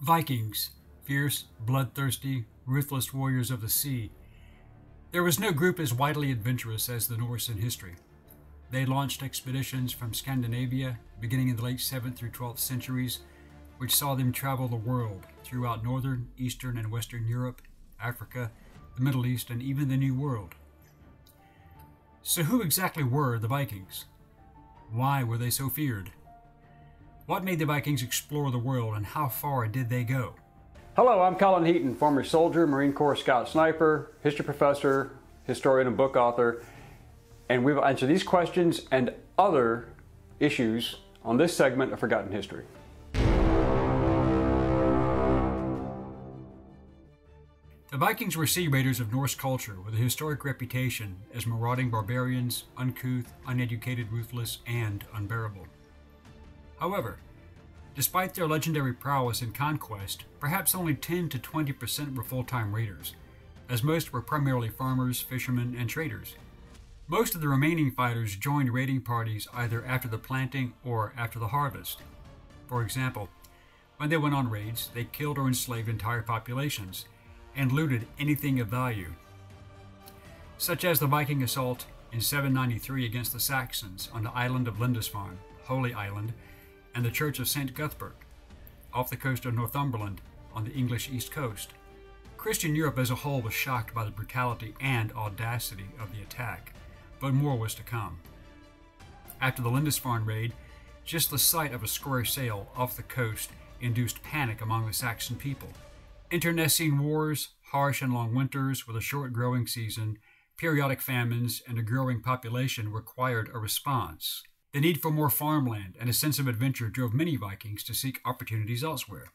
Vikings, fierce, bloodthirsty, ruthless warriors of the sea. There was no group as widely adventurous as the Norse in history. They launched expeditions from Scandinavia, beginning in the late 7th through 12th centuries, which saw them travel the world throughout northern, eastern, and western Europe, Africa, the Middle East, and even the New World. So who exactly were the Vikings? Why were they so feared? What made the Vikings explore the world, and how far did they go? Hello, I'm Colin Heaton, former soldier, Marine Corps scout sniper, history professor, historian, and book author. And we will answer these questions and other issues on this segment of Forgotten History. The Vikings were sea raiders of Norse culture with a historic reputation as marauding barbarians, uncouth, uneducated, ruthless, and unbearable. However, despite their legendary prowess in conquest, perhaps only 10 to 20% were full-time raiders, as most were primarily farmers, fishermen, and traders. Most of the remaining fighters joined raiding parties either after the planting or after the harvest. For example, when they went on raids, they killed or enslaved entire populations and looted anything of value, such as the Viking assault in 793 against the Saxons on the island of Lindisfarne, Holy Island, and the Church of St. Cuthbert, off the coast of Northumberland on the English East Coast. Christian Europe as a whole was shocked by the brutality and audacity of the attack, but more was to come. After the Lindisfarne raid, just the sight of a square sail off the coast induced panic among the Saxon people. Internecine wars, harsh and long winters with a short growing season, periodic famines, and a growing population required a response. The need for more farmland and a sense of adventure drove many Vikings to seek opportunities elsewhere.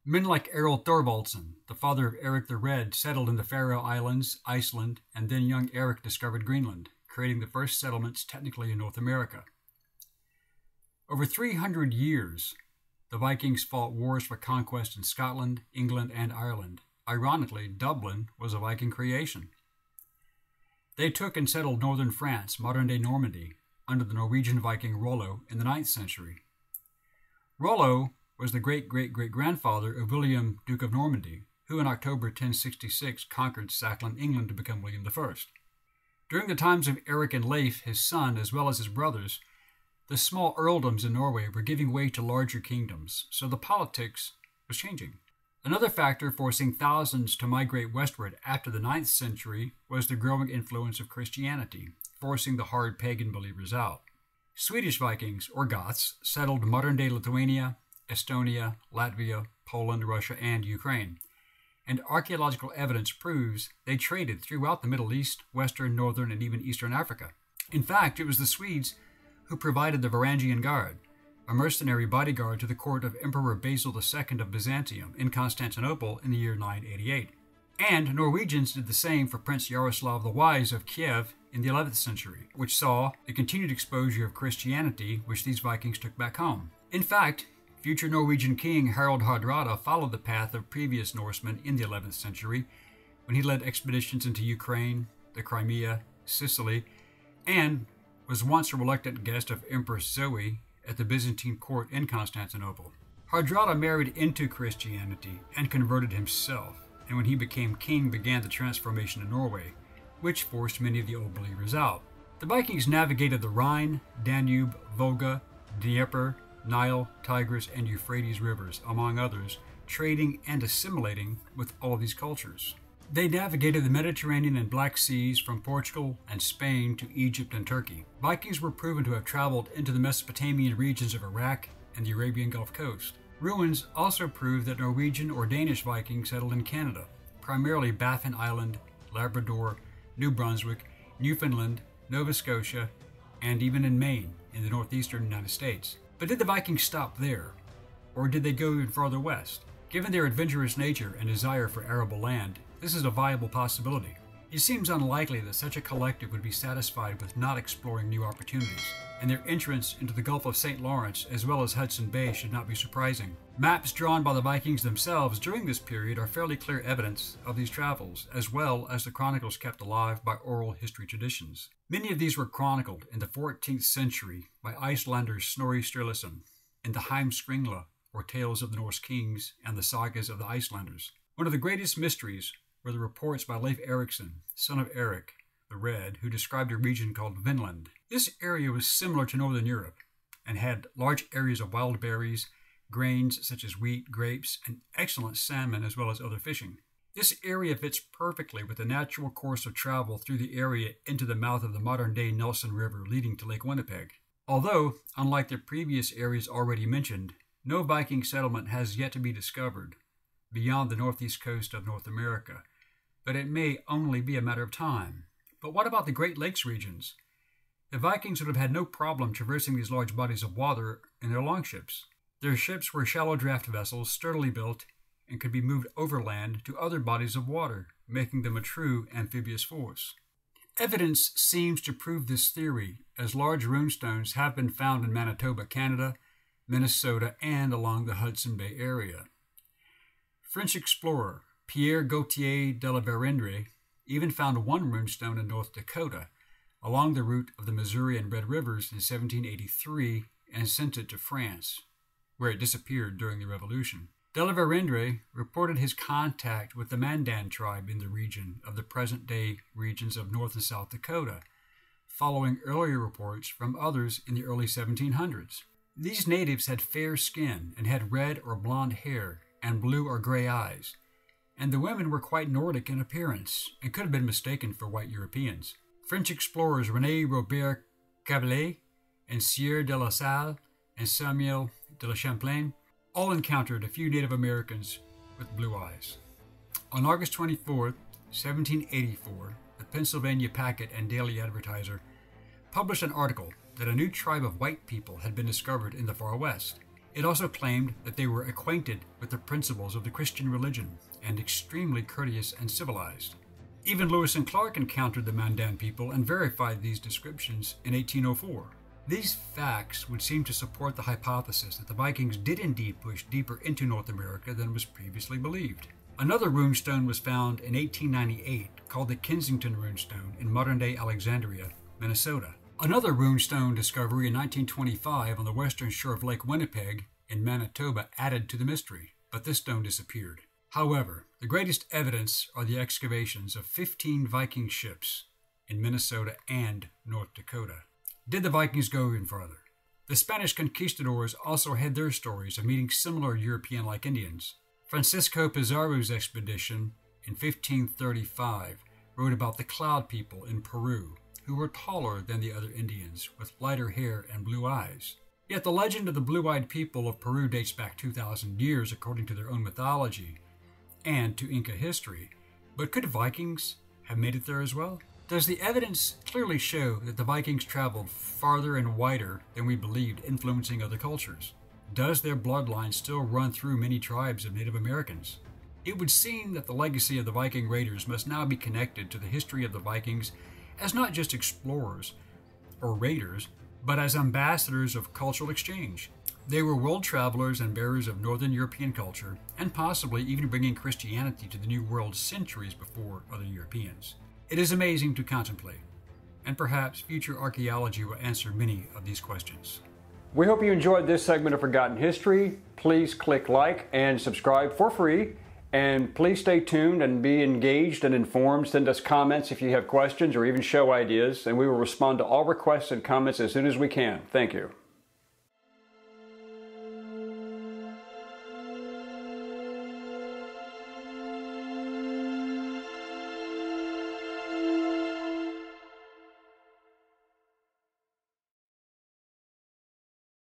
Men like Errol Thorvaldsen, the father of Eric the Red, settled in the Faroe Islands, Iceland, and then young Eric discovered Greenland, creating the first settlements technically in North America. Over 300 years, the Vikings fought wars for conquest in Scotland, England, and Ireland. Ironically, Dublin was a Viking creation. They took and settled northern France, modern-day Normandy, under the Norwegian Viking Rollo in the 9th century. Rollo was the great-great-great-grandfather of William, Duke of Normandy, who in October 1066 conquered Saxon England to become William I. During the times of Eric and Leif, his son, as well as his brothers, the small earldoms in Norway were giving way to larger kingdoms, so the politics was changing. Another factor forcing thousands to migrate westward after the 9th century was the growing influence of Christianity, forcing the hard pagan believers out. Swedish Vikings, or Goths, settled modern-day Lithuania, Estonia, Latvia, Poland, Russia, and Ukraine, and archaeological evidence proves they traded throughout the Middle East, Western, Northern, and even Eastern Africa. In fact, it was the Swedes who provided the Varangian Guard, a mercenary bodyguard to the court of Emperor Basil II of Byzantium in Constantinople in the year 988. And Norwegians did the same for Prince Yaroslav the Wise of Kiev in the 11th century, which saw the continued exposure of Christianity which these Vikings took back home. In fact, future Norwegian king Harald Hardrada followed the path of previous Norsemen in the 11th century when he led expeditions into Ukraine, the Crimea, Sicily, and was once a reluctant guest of Empress Zoe at the Byzantine court in Constantinople. Hardrada married into Christianity and converted himself, and when he became king began the transformation in Norway, which forced many of the old believers out. The Vikings navigated the Rhine, Danube, Volga, Dnieper, Nile, Tigris, and Euphrates rivers, among others, trading and assimilating with all of these cultures. They navigated the Mediterranean and Black Seas from Portugal and Spain to Egypt and Turkey. Vikings were proven to have traveled into the Mesopotamian regions of Iraq and the Arabian Gulf Coast. Ruins also prove that Norwegian or Danish Vikings settled in Canada, primarily Baffin Island, Labrador, New Brunswick, Newfoundland, Nova Scotia, and even in Maine in the northeastern United States. But did the Vikings stop there, or did they go even farther west? Given their adventurous nature and desire for arable land, this is a viable possibility. It seems unlikely that such a collective would be satisfied with not exploring new opportunities, and their entrance into the Gulf of St. Lawrence as well as Hudson Bay should not be surprising. Maps drawn by the Vikings themselves during this period are fairly clear evidence of these travels, as well as the chronicles kept alive by oral history traditions. Many of these were chronicled in the 14th century by Icelander Snorri Sturluson in the Heimskringla, or Tales of the Norse Kings and the Sagas of the Icelanders. One of the greatest mysteries were the reports by Leif Erikson, son of Eric the Red, who described a region called Vinland. This area was similar to Northern Europe and had large areas of wild berries, grains such as wheat, grapes, and excellent salmon as well as other fishing. This area fits perfectly with the natural course of travel through the area into the mouth of the modern-day Nelson River leading to Lake Winnipeg. Although, unlike the previous areas already mentioned, no Viking settlement has yet to be discovered beyond the northeast coast of North America, but it may only be a matter of time. But what about the Great Lakes regions? The Vikings would have had no problem traversing these large bodies of water in their longships. Their ships were shallow draft vessels, sturdily built, and could be moved overland to other bodies of water, making them a true amphibious force. Evidence seems to prove this theory, as large runestones have been found in Manitoba, Canada, Minnesota, and along the Hudson Bay area. French explorer Pierre Gaultier de la Vérendrye even found one runestone in North Dakota, along the route of the Missouri and Red Rivers in 1783, and sent it to France, where it disappeared during the Revolution. De la Vérendrye reported his contact with the Mandan tribe in the region of the present-day regions of North and South Dakota, following earlier reports from others in the early 1700s. These natives had fair skin and had red or blonde hair and blue or gray eyes, and the women were quite Nordic in appearance and could have been mistaken for white Europeans. French explorers René Robert Caballé and Sieur de la Salle and Samuel de la Champlain all encountered a few Native Americans with blue eyes. On August 24, 1784, the Pennsylvania Packet and Daily Advertiser published an article that a new tribe of white people had been discovered in the far west. It also claimed that they were acquainted with the principles of the Christian religion and extremely courteous and civilized. Even Lewis and Clark encountered the Mandan people and verified these descriptions in 1804. These facts would seem to support the hypothesis that the Vikings did indeed push deeper into North America than was previously believed. Another runestone was found in 1898 called the Kensington runestone in modern-day Alexandria, Minnesota. Another runestone discovery in 1925 on the western shore of Lake Winnipeg in Manitoba added to the mystery, but this stone disappeared. However, the greatest evidence are the excavations of 15 Viking ships in Minnesota and North Dakota. Did the Vikings go even farther? The Spanish conquistadors also had their stories of meeting similar European-like Indians. Francisco Pizarro's expedition in 1535 wrote about the Cloud people in Peru, who were taller than the other Indians, with lighter hair and blue eyes. Yet the legend of the blue-eyed people of Peru dates back 2,000 years according to their own mythology and to Inca history. But could Vikings have made it there as well? Does the evidence clearly show that the Vikings traveled farther and wider than we believed, influencing other cultures? Does their bloodline still run through many tribes of Native Americans? It would seem that the legacy of the Viking raiders must now be connected to the history of the Vikings as not just explorers or raiders, but as ambassadors of cultural exchange. They were world travelers and bearers of Northern European culture, and possibly even bringing Christianity to the New World centuries before other Europeans. It is amazing to contemplate, and perhaps future archaeology will answer many of these questions. We hope you enjoyed this segment of Forgotten History. Please click like and subscribe for free. And please stay tuned and be engaged and informed. Send us comments if you have questions or even show ideas, and we will respond to all requests and comments as soon as we can. Thank you.